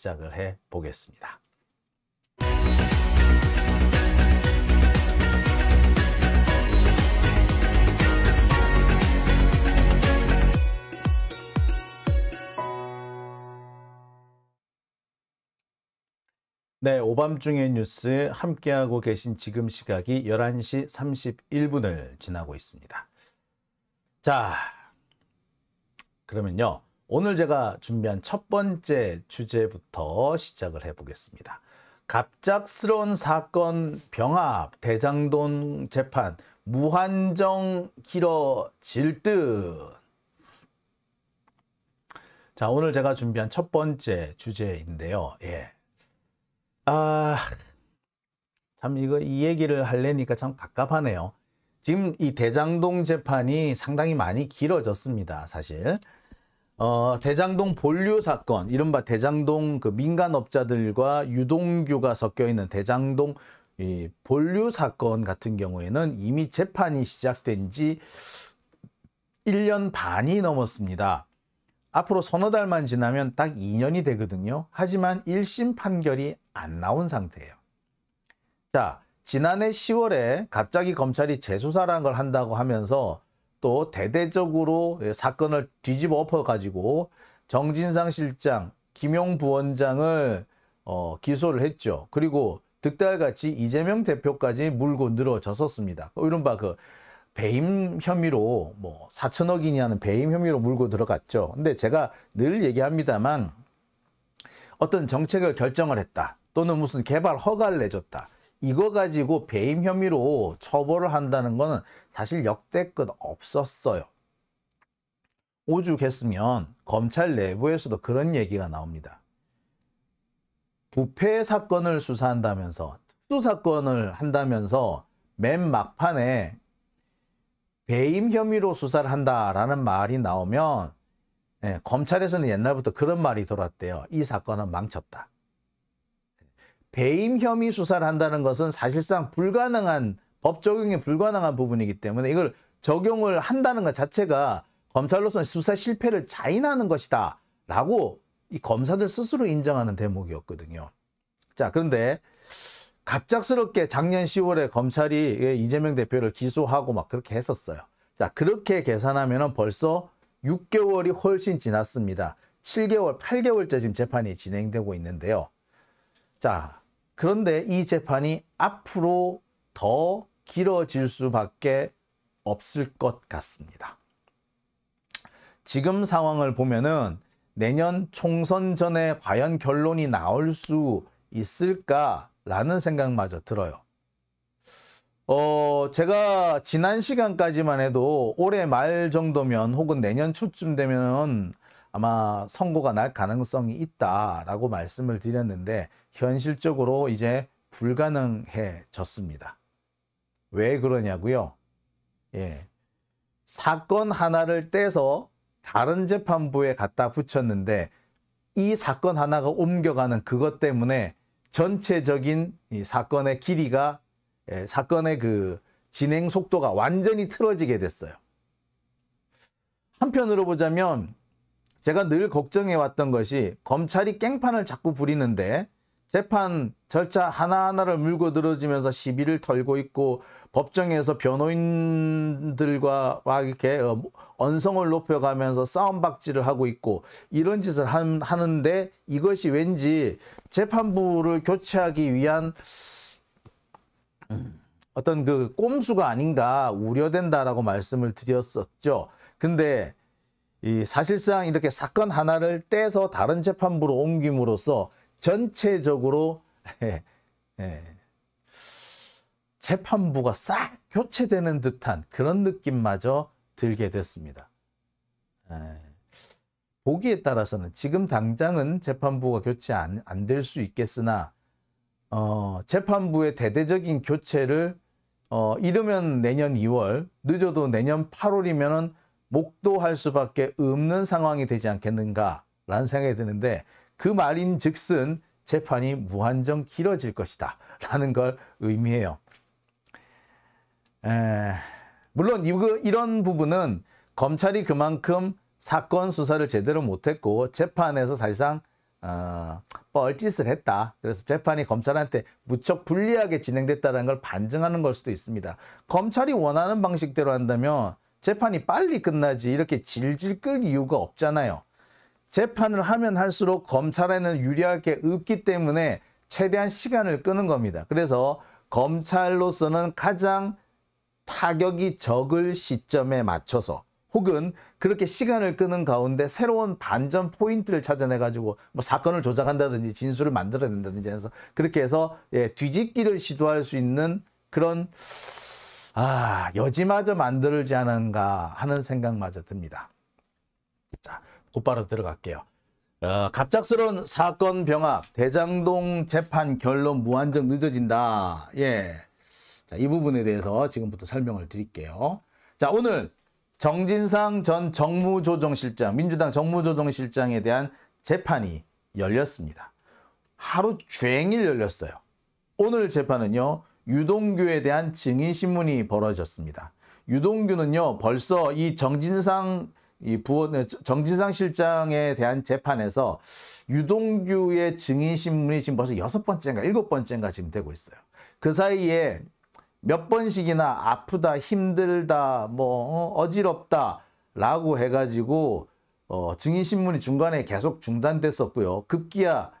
시작을 해 보겠습니다. 네, 오밤중의 뉴스 함께하고 계신 지금 시각이 11시 31분을 지나고 있습니다. 자, 그러면요. 오늘 제가 준비한 첫 번째 주제부터 시작을 해보겠습니다. 갑작스러운 사건 병합, 대장동 재판, 무한정 길어질 듯. 자, 오늘 제가 준비한 첫 번째 주제인데요. 참 이 얘기를 하려니까 참 갑갑하네요. 지금 이 대장동 재판이 상당히 많이 길어졌습니다, 사실. 대장동 본류 사건, 이른바 대장동 그 민간업자들과 유동규가 섞여 있는 대장동 이 본류 사건 같은 경우에는 이미 재판이 시작된 지 1년 반이 넘었습니다. 앞으로 서너 달만 지나면 딱 2년이 되거든요. 하지만 1심 판결이 안 나온 상태예요. 자, 지난해 10월에 갑자기 검찰이 재수사라는 걸 한다고 하면서 또 대대적으로 사건을 뒤집어 엎어가지고 정진상 실장, 김용 부원장을 기소를 했죠. 그리고 득달같이 이재명 대표까지 물고 늘어졌었습니다. 이른바 그 배임 혐의로 4천억이니 하는 배임 혐의로 물고 들어갔죠. 근데 제가 늘 얘기합니다만 어떤 정책을 결정을 했다. 또는 무슨 개발 허가를 내줬다. 이거 가지고 배임 혐의로 처벌을 한다는 거는 사실 역대껏 없었어요. 오죽했으면 검찰 내부에서도 그런 얘기가 나옵니다. 부패 사건을 수사한다면서 특수사건을 한다면서 맨 막판에 배임 혐의로 수사를 한다라는 말이 나오면 검찰에서는 옛날부터 그런 말이 돌았대요. 이 사건은 망쳤다. 배임 혐의 수사를 한다는 것은 사실상 불가능한, 법 적용이 불가능한 부분이기 때문에 이걸 적용을 한다는 것 자체가 검찰로서는 수사 실패를 자인하는 것이다 라고 이 검사들 스스로 인정하는 대목이었거든요. 자, 그런데 갑작스럽게 작년 10월에 검찰이 이재명 대표를 기소하고 막 그렇게 했었어요. 자, 그렇게 계산하면 벌써 6개월이 훨씬 지났습니다. 7개월, 8개월째 지금 재판이 진행되고 있는데요. 자, 그런데 이 재판이 앞으로 더 길어질 수밖에 없을 것 같습니다. 지금 상황을 보면은 내년 총선 전에 과연 결론이 나올 수 있을까라는 생각마저 들어요. 제가 지난 시간까지만 해도 올해 말 정도면 혹은 내년 초쯤 되면 아마 선고가 날 가능성이 있다라고 말씀을 드렸는데 현실적으로 이제 불가능해졌습니다. 왜 그러냐고요? 사건 하나를 떼서 다른 재판부에 갖다 붙였는데 이 사건 하나가 옮겨가는 그것 때문에 전체적인 이 사건의 길이가, 사건의 그 진행 속도가 완전히 틀어지게 됐어요. 한편으로 보자면 제가 늘 걱정해왔던 것이 검찰이 깽판을 자꾸 부리는데 재판 절차 하나하나를 물고 늘어지면서 시비를 털고 있고 법정에서 변호인들과 막 이렇게 언성을 높여가면서 싸움박질을 하고 있고 이런 짓을 하는데 이것이 왠지 재판부를 교체하기 위한 어떤 그 꼼수가 아닌가 우려된다라고 말씀을 드렸었죠. 근데 사실상 이렇게 사건 하나를 떼서 다른 재판부로 옮김으로써 전체적으로 재판부가 싹 교체되는 듯한 그런 느낌마저 들게 됐습니다. 보기에 따라서는 지금 당장은 재판부가 교체 안 될 수 있겠으나 재판부의 대대적인 교체를 이르면 내년 2월, 늦어도 내년 8월이면은 목도할 수밖에 없는 상황이 되지 않겠는가라는 생각이 드는데 그 말인 즉슨 재판이 무한정 길어질 것이다 라는 걸 의미해요. 물론 이런 부분은 검찰이 그만큼 사건 수사를 제대로 못했고 재판에서 사실상 뻘짓을 했다. 그래서 재판이 검찰한테 무척 불리하게 진행됐다는 걸 반증하는 걸 수도 있습니다. 검찰이 원하는 방식대로 한다면 재판이 빨리 끝나지 이렇게 질질 끌 이유가 없잖아요. 재판을 하면 할수록 검찰에는 유리할 게 없기 때문에 최대한 시간을 끄는 겁니다. 그래서 검찰로서는 가장 타격이 적을 시점에 맞춰서 혹은 그렇게 시간을 끄는 가운데 새로운 반전 포인트를 찾아내가지고 뭐 사건을 조작한다든지 진술을 만들어낸다든지 해서 그렇게 해서 뒤집기를 시도할 수 있는 그런 여지마저 만들지 않은가 하는 생각마저 듭니다. 자, 곧바로 들어갈게요. 갑작스러운 사건 병합, 대장동 재판 결론 무한정 늦어진다. 자, 이 부분에 대해서 지금부터 설명을 드릴게요. 자, 오늘 정진상 전 정무조정실장, 민주당 정무조정실장에 대한 재판이 열렸습니다. 하루 종일 열렸어요. 오늘 재판은요, 유동규에 대한 증인신문이 벌어졌습니다. 유동규는요, 벌써 이 정진상 실장에 대한 재판에서 유동규의 증인신문이 지금 벌써 6번째인가 7번째인가 지금 되고 있어요. 그 사이에 몇 번씩이나 아프다, 힘들다, 어지럽다 라고 해가지고 증인신문이 중간에 계속 중단됐었고요. 급기야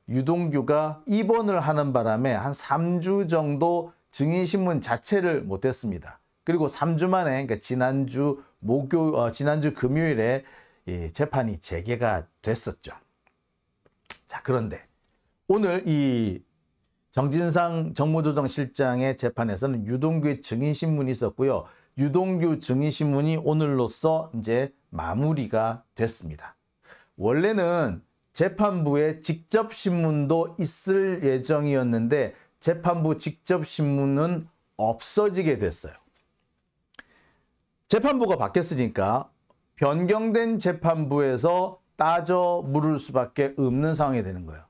유동규가 입원을 하는 바람에 한 3주 정도 증인신문 자체를 못했습니다. 그리고 3주 만에, 그러니까 지난주 금요일에 이 재판이 재개가 됐었죠. 자, 그런데 오늘 이 정진상 정무조정실장의 재판에서는 유동규의 증인신문이 있었고요. 유동규 증인신문이 오늘로써 이제 마무리가 됐습니다. 원래는 재판부에 직접 신문도 있을 예정이었는데 재판부 직접 신문은 없어지게 됐어요. 재판부가 바뀌었으니까 변경된 재판부에서 따져 물을 수밖에 없는 상황이 되는 거예요.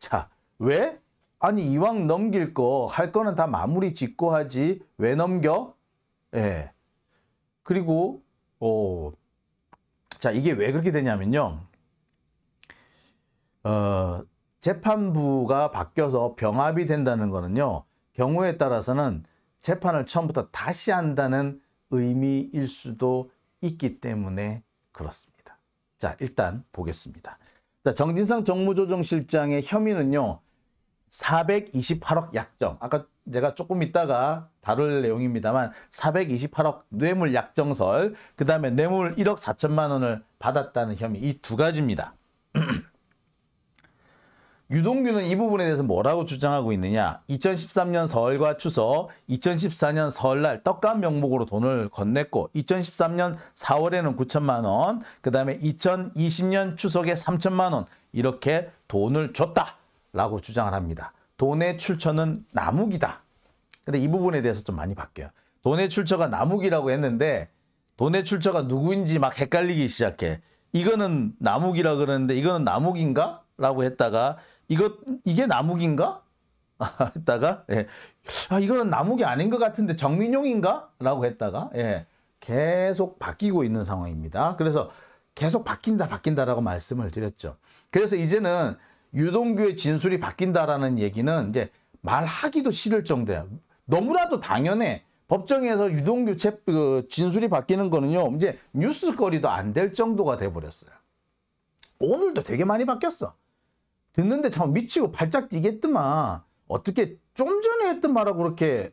자, 왜? 아니, 이왕 넘길 거, 할 거는 다 마무리 짓고 하지. 왜 넘겨? 그리고, 자, 이게 왜 그렇게 되냐면요. 재판부가 바뀌어서 병합이 된다는 거는요, 경우에 따라서는 재판을 처음부터 다시 한다는 의미일 수도 있기 때문에 그렇습니다. 자, 일단 보겠습니다. 자, 정진상 정무조정실장의 혐의는요, 428억 약정. 아까 제가 조금 있다가 다룰 내용입니다만 428억 뇌물 약정설, 그 다음에 뇌물 1억 4천만 원을 받았다는 혐의, 이 두 가지입니다. 유동규는 이 부분에 대해서 뭐라고 주장하고 있느냐. 2013년 설과 추석, 2014년 설날 떡값 명목으로 돈을 건넸고 2013년 4월에는 9천만 원, 그 다음에 2020년 추석에 3천만 원 이렇게 돈을 줬다라고 주장을 합니다. 돈의 출처는 남욱이다. 근데 이 부분에 대해서 좀 많이 바뀌어요. 돈의 출처가 남욱이라고 했는데 돈의 출처가 누구인지 막 헷갈리기 시작해. 이거는 남욱이라 그러는데 이거는 남욱인가? 라고 했다가 이게 남욱인가? 했다가 이거는 남욱이 아닌 것 같은데 정민용인가? 라고 했다가 계속 바뀌고 있는 상황입니다. 그래서 계속 바뀐다라고 말씀을 드렸죠. 그래서 이제는 유동규의 진술이 바뀐다라는 얘기는 이제 말하기도 싫을 정도야. 너무나도 당연해. 법정에서 유동규 진술이 바뀌는 거는요, 이제 뉴스거리도 안 될 정도가 돼버렸어요. 오늘도 되게 많이 바뀌었어. 듣는데 참 미치고 발작 뛰겠더만 어떻게 좀 전에 했던 말하고 그렇게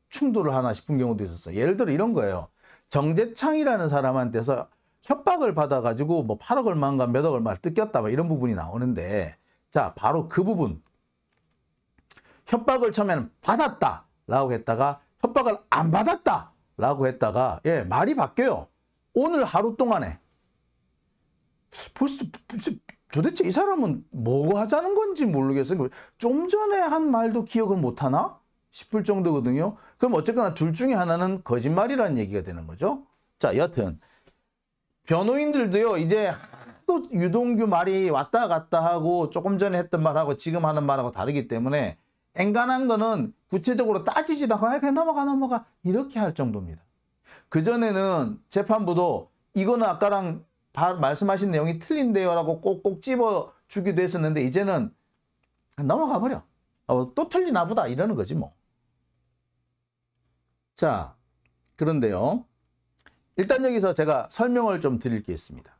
충돌을 하나 싶은 경우도 있었어요. 예를 들어 이런 거예요. 정재창이라는 사람한테서 협박을 받아가지고 뭐 8억 얼마인가 몇 억 얼마를 뜯겼다 뭐 이런 부분이 나오는데, 자, 바로 그 부분. 협박을 처음에는 받았다라고 했다가 협박을 안 받았다라고 했다가 말이 바뀌어요. 오늘 하루 동안에 벌써 도대체 이 사람은 뭐 하자는 건지 모르겠어요. 좀 전에 한 말도 기억을 못하나 싶을 정도거든요. 그럼 어쨌거나 둘 중에 하나는 거짓말이라는 얘기가 되는 거죠. 자, 여튼 변호인들도요, 이제 또 유동규 말이 왔다 갔다 하고 조금 전에 했던 말하고 지금 하는 말하고 다르기 때문에 앵간한 거는 구체적으로 따지지도 않고 그냥 넘어가 이렇게 할 정도입니다. 그전에는 재판부도 이거는 아까랑 말씀하신 내용이 틀린데요 라고 꼭꼭 집어 주기도 했었는데 이제는 넘어가 버려. 또 틀리나 보다 이러는 거지 뭐. 자, 그런데요. 일단 여기서 제가 설명을 좀 드릴 게 있습니다.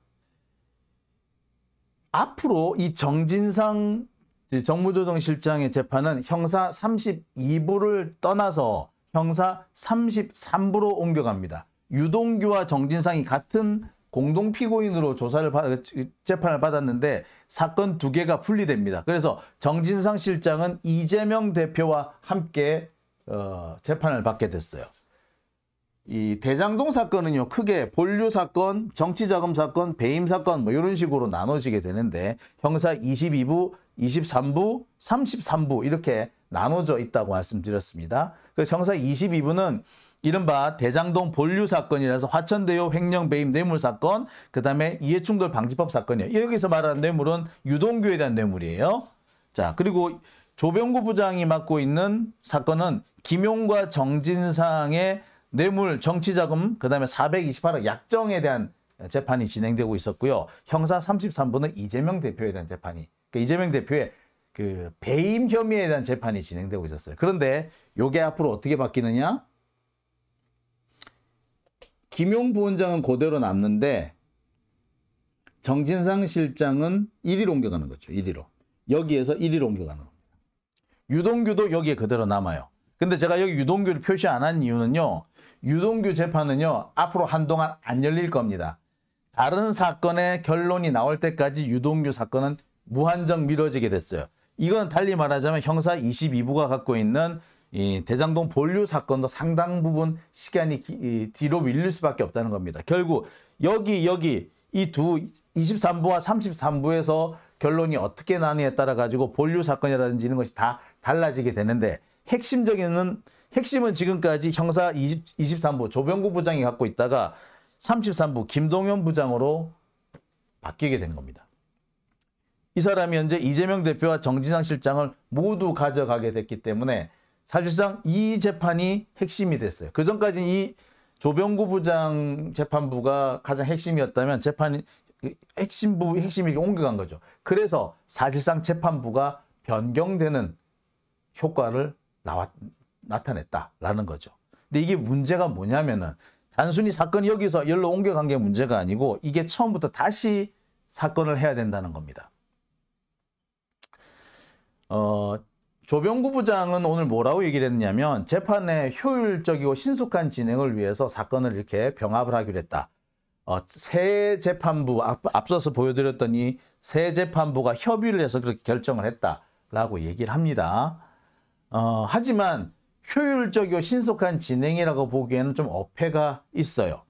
앞으로 이 정진상 정무조정실장의 재판은 형사 32부를 떠나서 형사 33부로 옮겨갑니다. 유동규와 정진상이 같은 공동피고인으로 재판을 받았는데 사건 두 개가 분리됩니다. 그래서 정진상 실장은 이재명 대표와 함께 재판을 받게 됐어요. 이 대장동 사건은요, 크게 본류 사건, 정치자금 사건, 배임 사건 뭐 이런 식으로 나눠지게 되는데 형사 22부, 23부, 33부 이렇게 나눠져 있다고 말씀드렸습니다. 그래서 형사 22부는 이른바 대장동 본류 사건이라서 화천대유 횡령 배임 뇌물 사건, 그 다음에 이해충돌 방지법 사건이에요. 여기서 말하는 뇌물은 유동규에 대한 뇌물이에요. 자, 그리고 조병구 부장이 맡고 있는 사건은 김용과 정진상의 뇌물, 정치자금, 그 다음에 428억 약정에 대한 재판이 진행되고 있었고요. 형사 33부는 이재명 대표에 대한 재판이, 그러니까 이재명 대표의 그 배임 혐의에 대한 재판이 진행되고 있었어요. 그런데 이게 앞으로 어떻게 바뀌느냐? 김용 부원장은 그대로 남는데 정진상 실장은 1위로 옮겨가는 거죠. 1위로. 여기에서 1위로 옮겨가는 겁니다. 유동규도 여기에 그대로 남아요. 근데 제가 여기 유동규를 표시 안 한 이유는요. 유동규 재판은요. 앞으로 한동안 안 열릴 겁니다. 다른 사건의 결론이 나올 때까지 유동규 사건은 무한정 미뤄지게 됐어요. 이건 달리 말하자면 형사 22부가 갖고 있는 이 대장동 본류 사건도 상당 부분 시간이 뒤로 밀릴 수밖에 없다는 겁니다. 결국 여기 이 두 23부와 33부에서 결론이 어떻게 나느냐에 따라 가지고 본류 사건이라든지 이런 것이 다 달라지게 되는데 핵심은 지금까지 형사 23부 조병구 부장이 갖고 있다가 33부 김동연 부장으로 바뀌게 된 겁니다. 이 사람이 현재 이재명 대표와 정진상 실장을 모두 가져가게 됐기 때문에 사실상 이 재판이 핵심이 됐어요. 그전까지는 이 조병구 부장 재판부가 가장 핵심이었다면 재판이 핵심이 옮겨간 거죠. 그래서 사실상 재판부가 변경되는 효과를 나타냈다라는 거죠. 근데 이게 문제가 뭐냐면은 단순히 사건이 여기서 열로 옮겨간 게 문제가 아니고 이게 처음부터 다시 사건을 해야 된다는 겁니다. 조병구 부장은 오늘 뭐라고 얘기를 했냐면 재판의 효율적이고 신속한 진행을 위해서 사건을 이렇게 병합을 하기로 했다. 새 재판부, 앞서서 보여드렸던 이 새 재판부가 협의를 해서 그렇게 결정을 했다라고 얘기를 합니다. 하지만 효율적이고 신속한 진행이라고 보기에는 좀 어폐가 있어요.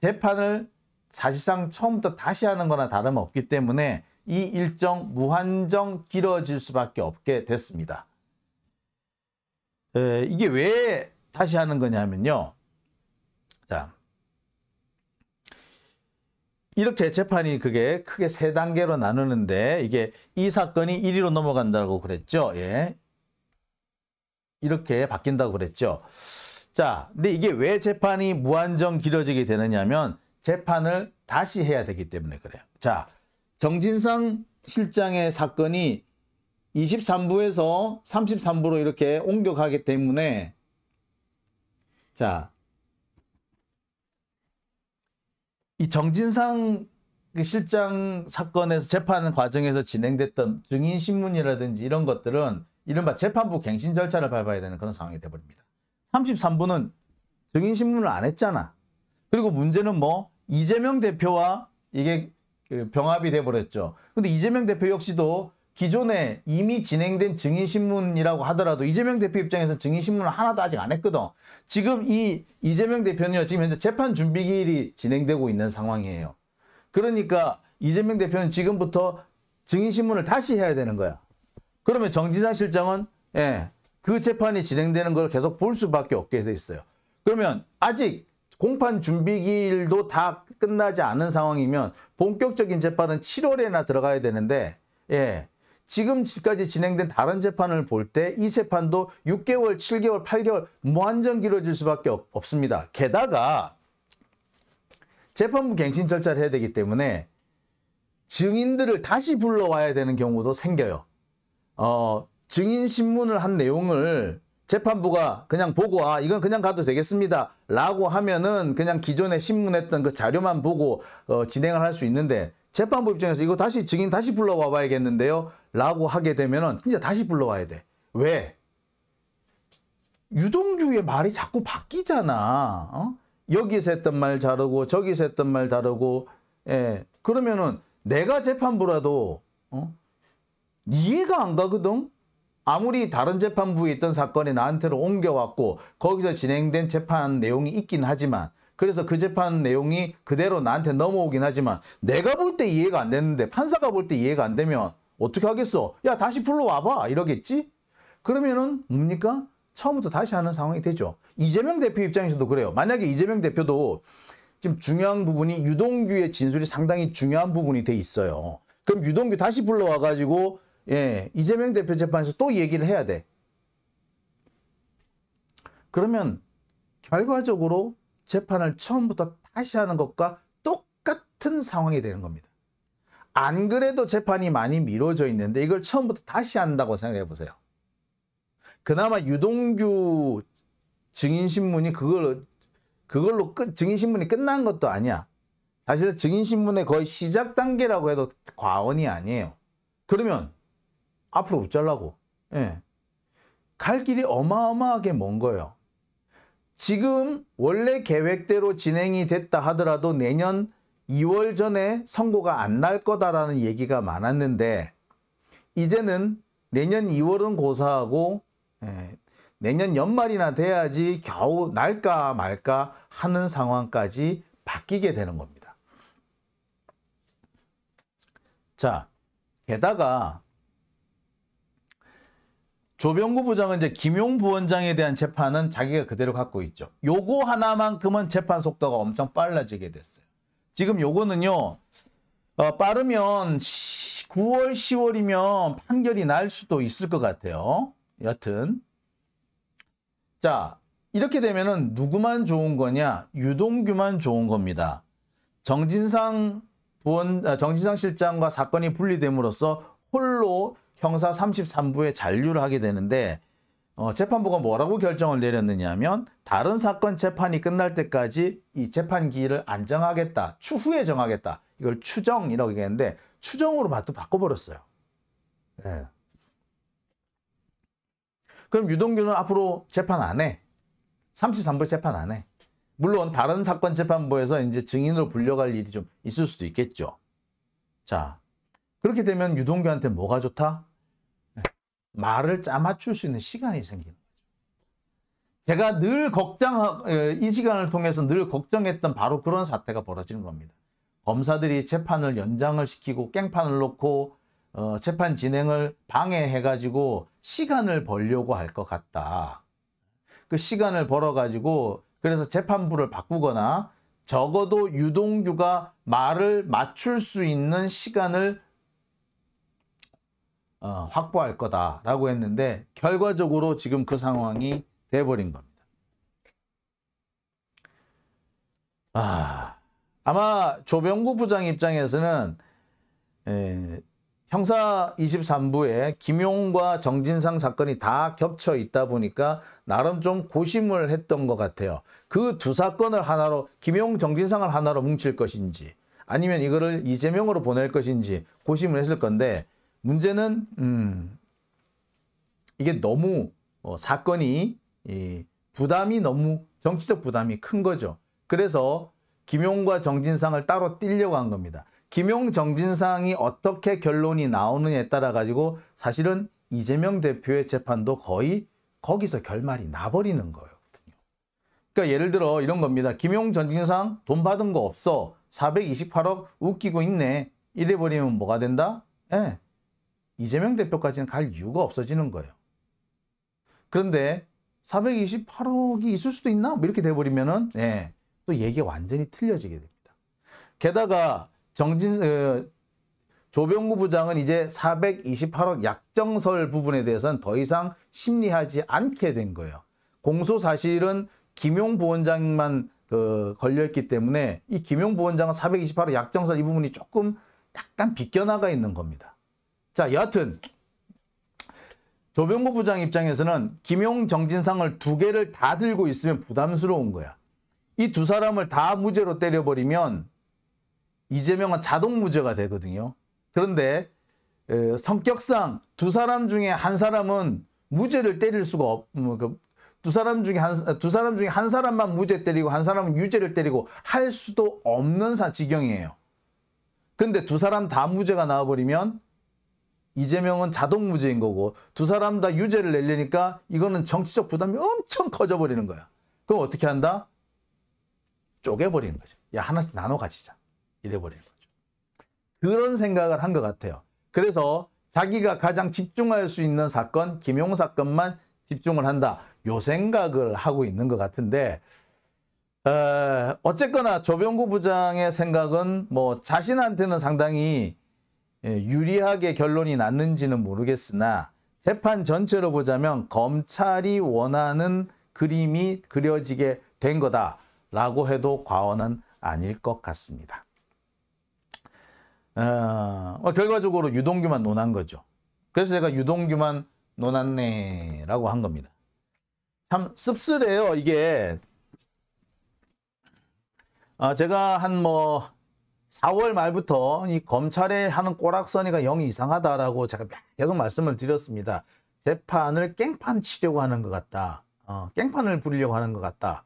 재판을 사실상 처음부터 다시 하는 거나 다름없기 때문에 이 일정 무한정 길어질 수밖에 없게 됐습니다. 이게 왜 다시 하는 거냐면요. 자, 이렇게 재판이 그게 크게 세 단계로 나누는데 이게 이 사건이 1위로 넘어간다고 그랬죠. 예. 이렇게 바뀐다고 그랬죠. 자, 근데 이게 왜 재판이 무한정 길어지게 되느냐면 재판을 다시 해야 되기 때문에 그래요. 자, 정진상 실장의 사건이 23부에서 33부로 이렇게 옮겨가기 때문에 자, 이 정진상 실장 사건에서 재판 과정에서 진행됐던 증인신문이라든지 이런 것들은 이른바 재판부 갱신 절차를 밟아야 되는 그런 상황이 되어버립니다. 33부는 증인신문을 안 했잖아. 그리고 문제는 뭐 이재명 대표와 이게 병합이 돼버렸죠. 근데 이재명 대표 역시도 기존에 이미 진행된 증인신문이라고 하더라도 이재명 대표 입장에서 증인신문을 하나도 아직 안 했거든. 지금 이 이재명 대표는요, 지금 현재 재판 준비 기일이 진행되고 있는 상황이에요. 그러니까 이재명 대표는 지금부터 증인신문을 다시 해야 되는 거야. 그러면 정진상 실장은 그 재판이 진행되는 걸 계속 볼 수밖에 없게 돼 있어요. 그러면 아직 공판 준비 기일도 다 끝나지 않은 상황이면 본격적인 재판은 7월에나 들어가야 되는데 지금까지 진행된 다른 재판을 볼 때 이 재판도 6개월, 7개월, 8개월 무한정 길어질 수밖에 없습니다. 게다가 재판부 갱신 절차를 해야 되기 때문에 증인들을 다시 불러와야 되는 경우도 생겨요. 증인 신문을 한 내용을 재판부가 그냥 보고 이건 그냥 가도 되겠습니다 라고 하면은 그냥 기존에 신문했던 그 자료만 보고 진행을 할 수 있는데, 재판부 입장에서 이거 다시 증인 다시 불러와 봐야겠는데요 라고 하게 되면은 진짜 다시 불러와야 돼. 왜? 유동규의 말이 자꾸 바뀌잖아. 여기서 했던 말 다르고 저기서 했던 말 다르고. 예. 그러면은 내가 재판부라도 이해가 안 가거든. 아무리 다른 재판부에 있던 사건이 나한테로 옮겨왔고 거기서 진행된 재판 내용이 있긴 하지만, 그래서 그 재판 내용이 그대로 나한테 넘어오긴 하지만 내가 볼 때 이해가 안 되는데 판사가 볼 때 이해가 안 되면 어떻게 하겠어? 야, 다시 불러와봐 이러겠지? 그러면은 뭡니까? 처음부터 다시 하는 상황이 되죠. 이재명 대표 입장에서도 그래요. 만약에 이재명 대표도 지금 중요한 부분이 유동규의 진술이 상당히 중요한 부분이 돼 있어요. 그럼 유동규 다시 불러와가지고 이재명 대표 재판에서 또 얘기를 해야 돼. 그러면 결과적으로 재판을 처음부터 다시 하는 것과 똑같은 상황이 되는 겁니다. 안 그래도 재판이 많이 미뤄져 있는데 이걸 처음부터 다시 한다고 생각해 보세요. 그나마 유동규 증인신문이 그걸로 증인신문이 끝난 것도 아니야. 사실 증인신문의 거의 시작 단계라고 해도 과언이 아니에요. 그러면 앞으로 어쩌려고? 갈 길이 어마어마하게 먼 거예요. 지금 원래 계획대로 진행이 됐다 하더라도 내년 2월 전에 선고가 안 날 거다라는 얘기가 많았는데, 이제는 내년 2월은 고사하고 내년 연말이나 돼야지 겨우 날까 말까 하는 상황까지 바뀌게 되는 겁니다. 자, 게다가 조병구 부장은 이제 김용 부원장에 대한 재판은 자기가 그대로 갖고 있죠. 요거 하나만큼은 재판 속도가 엄청 빨라지게 됐어요. 지금 요거는요, 빠르면 9월, 10월이면 판결이 날 수도 있을 것 같아요. 여튼. 자, 이렇게 되면은 누구만 좋은 거냐? 유동규만 좋은 겁니다. 정진상 실장과 사건이 분리됨으로써 홀로 형사 33부에 잔류를 하게 되는데, 재판부가 뭐라고 결정을 내렸느냐 하면 다른 사건 재판이 끝날 때까지 이 재판 기일을 안 정하겠다. 추후에 정하겠다. 이걸 추정이라고 얘기했는데 추정으로 바꿔버렸어요. 네. 그럼 유동규는 앞으로 재판 안 해. 33부 재판 안 해. 물론 다른 사건 재판부에서 이제 증인으로 불려갈 일이 좀 있을 수도 있겠죠. 자, 그렇게 되면 유동규한테 뭐가 좋다? 말을 짜맞출 수 있는 시간이 생기는 거죠. 제가 늘 이 시간을 통해서 늘 걱정했던 바로 그런 사태가 벌어지는 겁니다. 검사들이 재판을 연장을 시키고 깽판을 놓고 재판 진행을 방해해가지고 시간을 벌려고 할 것 같다. 그 시간을 벌어가지고 그래서 재판부를 바꾸거나 적어도 유동규가 말을 맞출 수 있는 시간을 확보할 거다라고 했는데 결과적으로 지금 그 상황이 돼버린 겁니다. 아마 조병구 부장 입장에서는 형사 23부에 김용과 정진상 사건이 다 겹쳐 있다 보니까 나름 좀 고심을 했던 것 같아요. 그 두 사건을 하나로, 김용, 정진상을 하나로 뭉칠 것인지 아니면 이거를 이재명으로 보낼 것인지 고심을 했을 건데, 문제는 이게 너무 사건이 부담이 너무 정치적 부담이 큰 거죠. 그래서 김용과 정진상을 따로 띄려고 한 겁니다. 김용, 정진상이 어떻게 결론이 나오느냐에 따라 가지고 사실은 이재명 대표의 재판도 거의 거기서 결말이 나버리는 거거든요. 그러니까 예를 들어 이런 겁니다. 김용, 정진상 돈 받은 거 없어. 428억 웃기고 있네. 이래버리면 뭐가 된다? 이재명 대표까지는 갈 이유가 없어지는 거예요. 그런데 428억이 있을 수도 있나? 뭐 이렇게 돼버리면은 또 얘기가 완전히 틀려지게 됩니다. 게다가 조병구 부장은 이제 428억 약정설 부분에 대해서는 더 이상 심리하지 않게 된 거예요. 공소 사실은 김용 부원장만 걸려있기 때문에 이 김용 부원장은 428억 약정설 이 부분이 조금 약간 비껴나가 있는 겁니다. 자, 여하튼 조병구 부장 입장에서는 김용, 정진상을 두 개를 다 들고 있으면 부담스러운 거야. 이 두 사람을 다 무죄로 때려버리면 이재명은 자동 무죄가 되거든요. 그런데 성격상 두 사람 중에 한 사람은 무죄를 때릴 수가 두 사람 중에 한 사람만 무죄 때리고 한 사람은 유죄를 때리고 할 수도 없는 지경이에요. 근데 두 사람 다 무죄가 나와버리면 이재명은 자동 무죄인 거고 두 사람 다 유죄를 내려니까 이거는 정치적 부담이 엄청 커져버리는 거야. 그럼 어떻게 한다? 쪼개버리는 거죠. 야, 하나씩 나눠 가지자. 이래버리는 거죠. 그런 생각을 한 것 같아요. 그래서 자기가 가장 집중할 수 있는 사건, 김용 사건만 집중을 한다. 요 생각을 하고 있는 것 같은데 어쨌거나 조병구 부장의 생각은 뭐 자신한테는 상당히 유리하게 결론이 났는지는 모르겠으나 재판 전체로 보자면 검찰이 원하는 그림이 그려지게 된 거다라고 해도 과언은 아닐 것 같습니다. 결과적으로 유동규만 논한 거죠. 그래서 제가 유동규만 논았네라고 한 겁니다. 참 씁쓸해요. 이게 제가 한 4월 말부터 이 검찰에 하는 꼬락서니가 영 이상하다라고 제가 계속 말씀을 드렸습니다. 재판을 깽판 치려고 하는 것 같다. 깽판을 부리려고 하는 것 같다.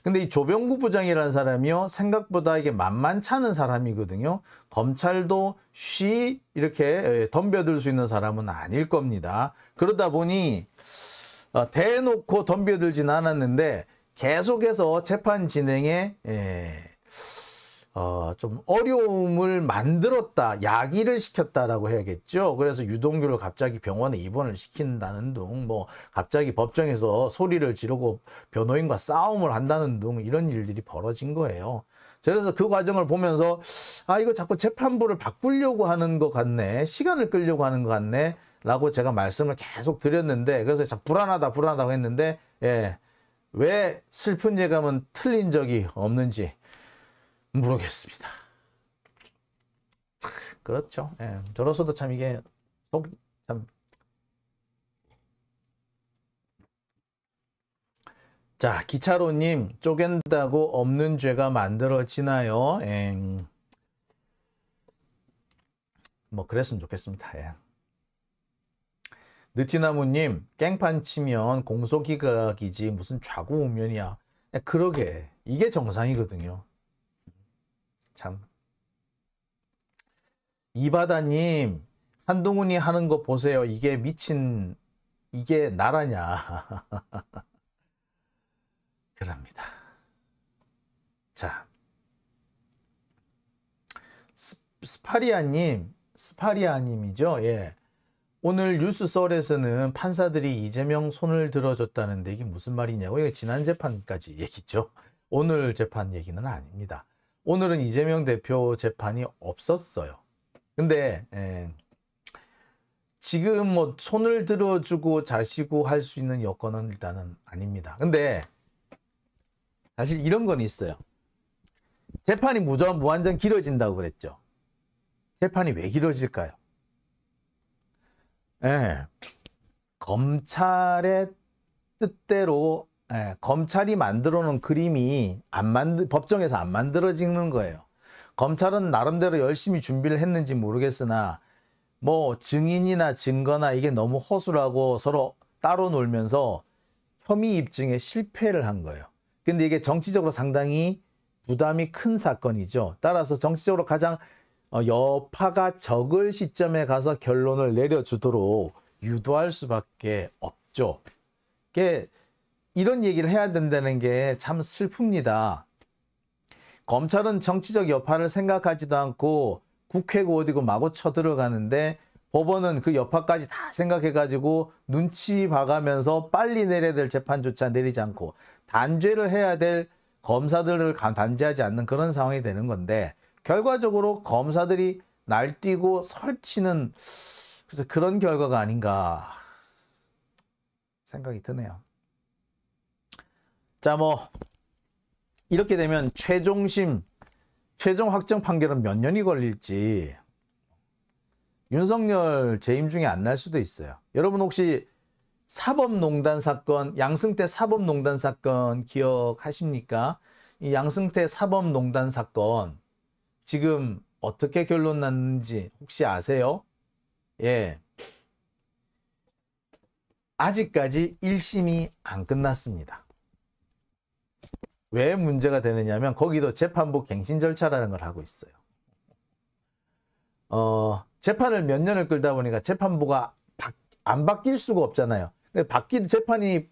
근데 이 조병구 부장이라는 사람이요, 생각보다 이게 만만찮은 사람이거든요. 검찰도 쉬 이렇게 덤벼들 수 있는 사람은 아닐 겁니다. 그러다 보니 대놓고 덤벼들진 않았는데 계속해서 재판 진행에 좀 어려움을 만들었다, 야기를 시켰다라고 해야겠죠. 그래서 유동규를 갑자기 병원에 입원을 시킨다는 등, 갑자기 법정에서 소리를 지르고 변호인과 싸움을 한다는 등 이런 일들이 벌어진 거예요. 그래서 그 과정을 보면서 이거 자꾸 재판부를 바꾸려고 하는 것 같네, 시간을 끌려고 하는 것 같네 라고 제가 말씀을 계속 드렸는데, 그래서 참 불안하다고 했는데, 왜 슬픈 예감은 틀린 적이 없는지 모르겠습니다. 그렇죠. 저로서도 참 이게 참. 자, 기차로님, 쪼갠다고 없는 죄가 만들어지나요? 그랬으면 좋겠습니다. 느티나무님, 깽판 치면 공소기각이지 무슨 좌고우면이야. 그러게, 이게 정상이거든요. 참. 이바다님, 한동훈이 하는 거 보세요. 이게 이게 나라냐. 그럽니다. 자, 스파리아님이죠. 오늘 뉴스썰에서는 판사들이 이재명 손을 들어줬다는데 이게 무슨 말이냐고. 이게 지난 재판까지 얘기죠. 오늘 재판 얘기는 아닙니다. 오늘은 이재명 대표 재판이 없었어요. 근데 지금 손을 들어주고 자시고 할 수 있는 여건은 일단은 아닙니다. 근데 사실 이런 건 있어요. 재판이 무한정 길어진다고 그랬죠. 재판이 왜 길어질까요? 검찰의 뜻대로 검찰이 만들어 놓은 그림이 법정에서 안 만들어지는 거예요. 검찰은 나름대로 열심히 준비를 했는지 모르겠으나 증인이나 증거나 이게 너무 허술하고 서로 따로 놀면서 혐의 입증에 실패를 한 거예요. 근데 이게 정치적으로 상당히 부담이 큰 사건이죠. 따라서 정치적으로 가장 여파가 적을 시점에 가서 결론을 내려주도록 유도할 수밖에 없죠. 이런 얘기를 해야 된다는 게 참 슬픕니다. 검찰은 정치적 여파를 생각하지도 않고 국회고 어디고 마구 쳐들어가는데 법원은 그 여파까지 다 생각해가지고 눈치 봐가면서 빨리 내려야 될 재판조차 내리지 않고 단죄를 해야 될 검사들을 단죄하지 않는 그런 상황이 되는 건데, 결과적으로 검사들이 날뛰고 설치는 그래서 그런 결과가 아닌가 생각이 드네요. 자, 이렇게 되면 최종심 최종 확정 판결은 몇 년이 걸릴지 윤석열 재임 중에 안 날 수도 있어요. 여러분 혹시 사법농단 사건, 양승태 사법농단 사건 기억하십니까? 이 양승태 사법농단 사건 지금 어떻게 결론 났는지 혹시 아세요? 예. 아직까지 1심이 안 끝났습니다. 왜 문제가 되느냐면 거기도 재판부 갱신 절차라는 걸 하고 있어요. 재판을 몇 년을 끌다 보니까 재판부가 안 바뀔 수가 없잖아요.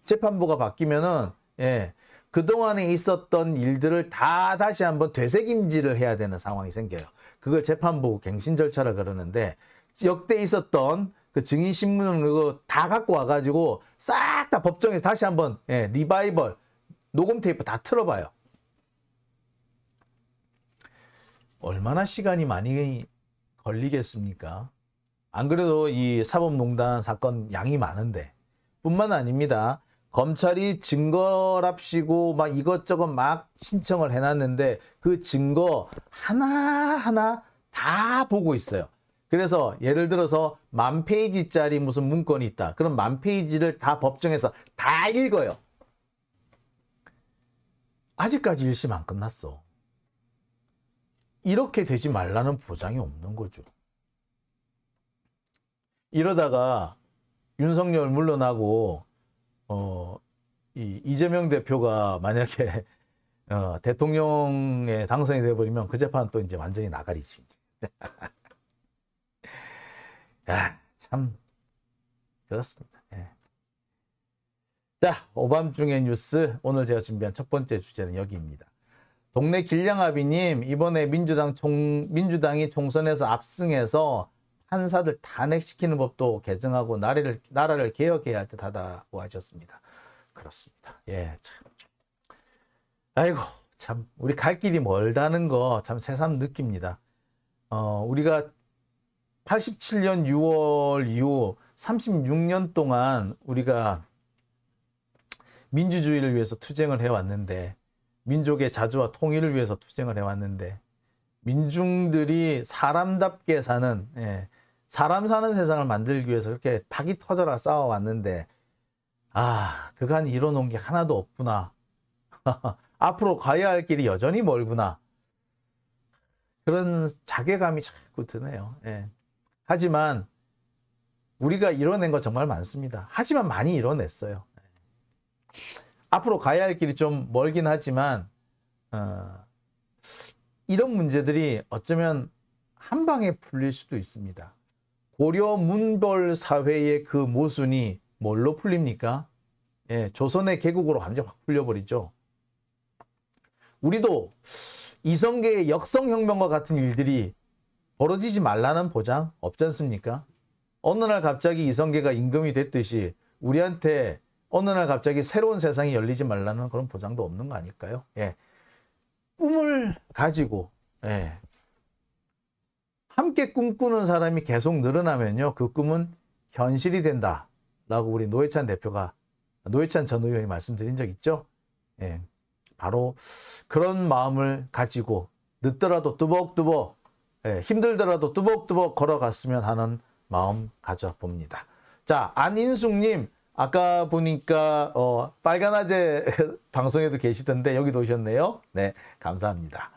재판부가 바뀌면은, 예, 그동안에 있었던 일들을 다 다시 한번 되새김질을 해야 되는 상황이 생겨요. 그걸 재판부 갱신 절차라 그러는데, 역대 있었던 그 증인신문을 그거 다 갖고 와가지고 싹 다 법정에서 다시 한번, 예, 리바이벌, 녹음 테이프 다 틀어봐요. 얼마나 시간이 많이 걸리겠습니까? 안 그래도 이 사법농단 사건 양이 많은데 뿐만 아닙니다. 검찰이 증거랍시고 막 이것저것 막 신청을 해놨는데 그 증거 하나하나 다 보고 있어요. 그래서 예를 들어서 10,000페이지짜리 무슨 문건이 있다. 그럼 10,000페이지를 다 법정에서 다 읽어요. 아직까지 1심 안 끝났어. 이렇게 되지 말라는 보장이 없는 거죠. 이러다가 윤석열 물러나고 이재명 대표가 만약에 대통령에 당선이 돼버리면 그 재판은 또 이제 완전히 나가리지. 야, 참 그렇습니다. 예. 자, 오밤중의 뉴스 오늘 제가 준비한 첫 번째 주제는 여기입니다. 동네 길냥아비님, 이번에 민주당이 총선에서 압승해서 판사들 탄핵시키는 법도 개정하고 나라를 개혁해야 할 듯하다고 하셨습니다. 그렇습니다. 예, 참. 아이고, 참 우리 갈 길이 멀다는 거 참 새삼 느낍니다. 우리가 87년 6월 이후 36년 동안 우리가 민주주의를 위해서 투쟁을 해왔는데, 민족의 자주와 통일을 위해서 투쟁을 해왔는데, 민중들이 사람답게 사는, 예, 사람 사는 세상을 만들기 위해서 그렇게 박이 터져라 싸워왔는데, 그간 이뤄놓은 게 하나도 없구나. 앞으로 가야 할 길이 여전히 멀구나. 그런 자괴감이 자꾸 드네요. 예. 하지만 우리가 이뤄낸 거 정말 많습니다. 하지만 많이 이뤄냈어요. 앞으로 가야 할 길이 좀 멀긴 하지만 이런 문제들이 어쩌면 한 방에 풀릴 수도 있습니다. 고려 문벌 사회의 그 모순이 뭘로 풀립니까? 예, 조선의 개국으로 완전 확 풀려버리죠. 우리도 이성계의 역성혁명과 같은 일들이 벌어지지 말라는 보장 없지 않습니까? 어느 날 갑자기 이성계가 임금이 됐듯이 우리한테 어느 날 갑자기 새로운 세상이 열리지 말라는 그런 보장도 없는 거 아닐까요? 예. 꿈을 가지고, 예, 함께 꿈꾸는 사람이 계속 늘어나면요, 그 꿈은 현실이 된다라고 우리 노회찬 전 의원이 말씀드린 적 있죠? 예. 바로 그런 마음을 가지고 늦더라도 뚜벅뚜벅, 예, 힘들더라도 뚜벅뚜벅 걸어갔으면 하는 마음 가져봅니다. 자, 안인숙님, 아까 보니까 빨간아재 방송에도 계시던데 여기도 오셨네요. 네, 감사합니다.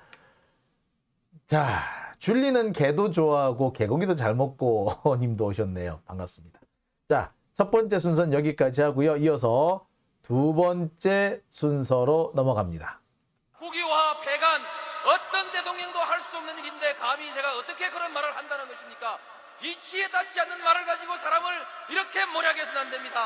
자, 줄리는 개도 좋아하고 개고기도 잘 먹고 님도 오셨네요. 반갑습니다. 자, 첫 번째 순서는 여기까지 하고요. 이어서 두 번째 순서로 넘어갑니다. 국유화 폐간 어떤 대통령도 할 수 없는 일인데 감히 제가 어떻게 그런 말을 한다는 것입니까? 이치에 닿지 않는 말을 가지고 사람을 이렇게 몰약해서는 안 됩니다.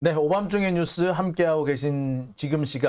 네, 오밤중의 뉴스 함께하고 계신 지금 시각